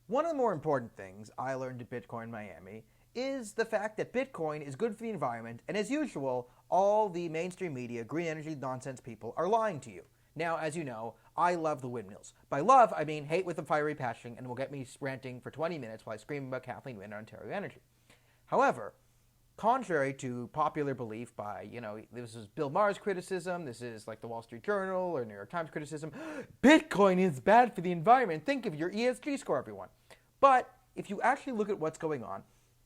One of the more important things I learned at Bitcoin Miami is the fact that Bitcoin is good for the environment, and as usual, all the mainstream media, green energy nonsense people are lying to you. Now, as you know, I love the windmills. By love, I mean hate with a fiery passion and will get me ranting for 20 minutes while I scream about Kathleen Wynne and Ontario Energy. However, contrary to popular belief by, this is Bill Maher's criticism, this is like the Wall Street Journal or New York Times criticism, Bitcoin is bad for the environment. Think of your ESG score, everyone. But if you actually look at what's going on,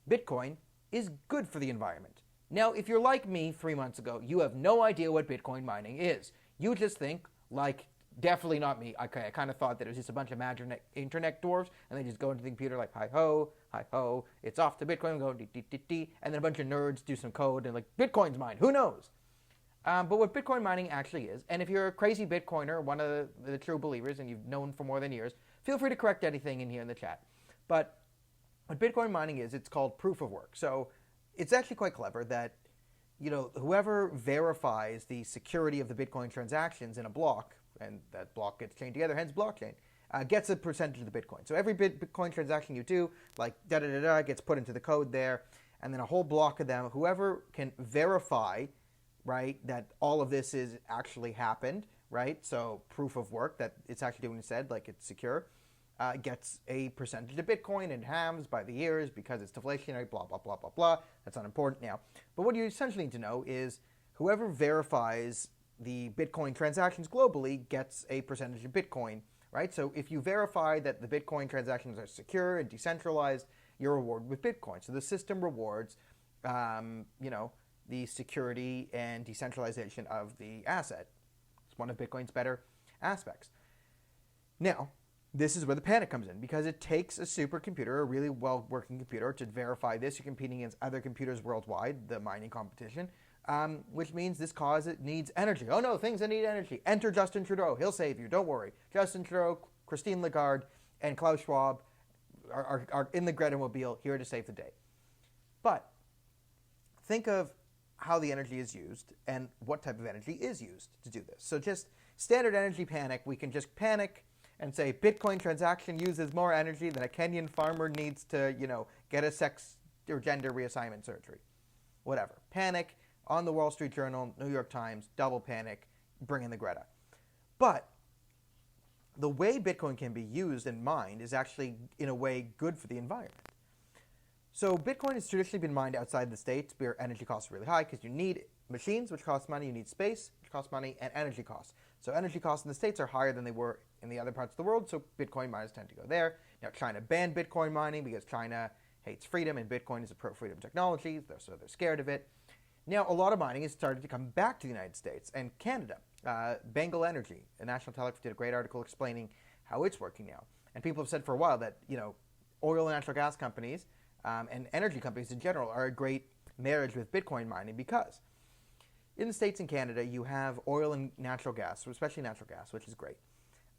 Bitcoin is good for the environment. Now, if you're like me 3 months ago, you have no idea what Bitcoin mining is. You just think, like, definitely not me. I kind of thought that it was just a bunch of magic internet dwarves, and they just go into the computer like, hi ho, it's off to Bitcoin, go dee, and then a bunch of nerds do some code, and like, Bitcoin's mine, who knows? But what Bitcoin mining actually is, and if you're a crazy Bitcoiner, one of the true believers, and you've known for more than years, feel free to correct anything in here in the chat. But what Bitcoin mining is, it's called proof of work. So it's actually quite clever that, whoever verifies the security of the Bitcoin transactions in a block, and that block gets chained together, hence blockchain, gets a percentage of the Bitcoin. So every Bitcoin transaction you do, like gets put into the code there, and then a whole block of them, whoever can verify, right, that all of this is actually happened, right, so proof of work that it's actually doing what it said, like it's secure, gets a percentage of Bitcoin and halves by the years because it's deflationary, blah, blah, blah, blah, blah. That's not important now. But what you essentially need to know is whoever verifies the Bitcoin transactions globally gets a percentage of Bitcoin, right? So if you verify that the Bitcoin transactions are secure and decentralized, you're rewarded with Bitcoin. So the system rewards, the security and decentralization of the asset. It's one of Bitcoin's better aspects. Now, this is where the panic comes in, because it takes a supercomputer, a really well-working computer, to verify this. You're competing against other computers worldwide, the mining competition, which means this cause it needs energy. Oh no, things that need energy. Enter Justin Trudeau. He'll save you. Don't worry. Justin Trudeau, Christine Lagarde, and Klaus Schwab are in the Greta-mobile here to save the day. But think of how the energy is used and what type of energy is used to do this. So just standard energy panic, we can just panic and say Bitcoin transaction uses more energy than a Kenyan farmer needs to, get a sex or gender reassignment surgery. Whatever. Panic on the Wall Street Journal, New York Times, double panic, bring in the Greta. But the way Bitcoin can be used and mined is actually, in a way, good for the environment. So Bitcoin has traditionally been mined outside the States where energy costs are really high because you need machines, which cost money, you need space, which costs money, and energy costs. So energy costs in the States are higher than they were in the other parts of the world, so Bitcoin miners tend to go there. Now, China banned Bitcoin mining because China hates freedom, and Bitcoin is a pro-freedom technology, so they're scared of it. Now, a lot of mining has started to come back to the United States and Canada. Bengal Energy, a National Telegraph, did a great article explaining how it's working now. And people have said for a while that, oil and natural gas companies and energy companies in general are a great marriage with Bitcoin mining because in the States and Canada, you have oil and natural gas, especially natural gas, which is great.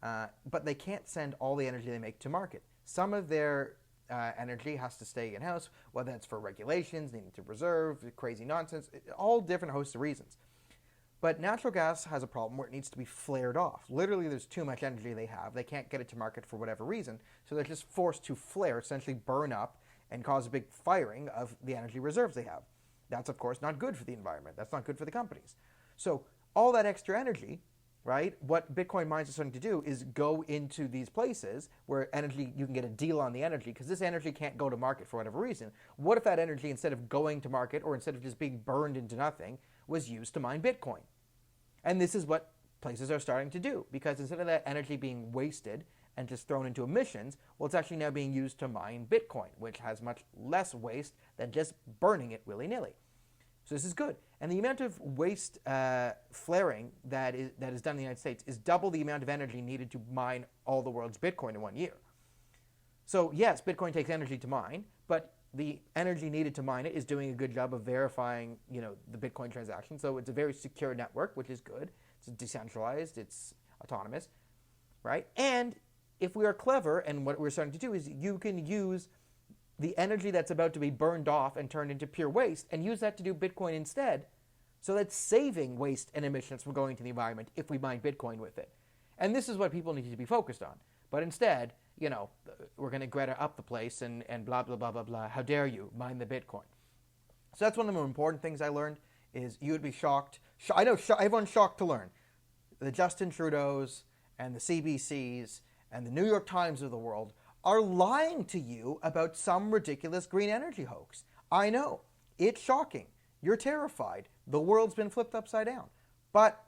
But they can't send all the energy they make to market. Some of their energy has to stay in-house, whether it's for regulations, they need to reserve, crazy nonsense, all different hosts of reasons. But natural gas has a problem where it needs to be flared off. Literally, there's too much energy they have. They can't get it to market for whatever reason, so they're just forced to flare, essentially burn up, and cause a big firing of the energy reserves they have. That's, of course, not good for the environment. That's not good for the companies. So all that extra energy, right, what Bitcoin mines are starting to do is go into these places where energy, you can get a deal on the energy because this energy can't go to market for whatever reason. What if that energy, instead of going to market or instead of just being burned into nothing, was used to mine Bitcoin? And this is what places are starting to do, because instead of that energy being wasted and just thrown into emissions, well, it's actually now being used to mine Bitcoin, which has much less waste than just burning it willy-nilly. So this is good. And the amount of waste flaring that is done in the United States is double the amount of energy needed to mine all the world's Bitcoin in 1 year. So yes, Bitcoin takes energy to mine, but the energy needed to mine it is doing a good job of verifying, the Bitcoin transaction. So it's a very secure network, which is good. It's decentralized. It's autonomous, right? And if we are clever, and what we're starting to do is you can use the energy that's about to be burned off and turned into pure waste and use that to do Bitcoin instead. So that's saving waste and emissions from going to the environment if we mine Bitcoin with it. And this is what people need to be focused on. But instead, you know, we're going to Greta up the place and blah, blah, blah, blah, blah. How dare you mine the Bitcoin? So that's one of the more important things I learned is you would be shocked. I know everyone's shocked to learn. The Justin Trudeaus and the CBCs and the New York Times of the world are lying to you about some ridiculous green energy hoax. I know. It's shocking. You're terrified. The world's been flipped upside down. But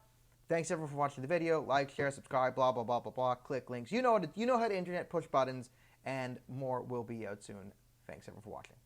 thanks everyone for watching the video. Like, share, subscribe, blah, blah, blah, blah, blah. Click links. You know how to internet push buttons, and more will be out soon. Thanks everyone for watching.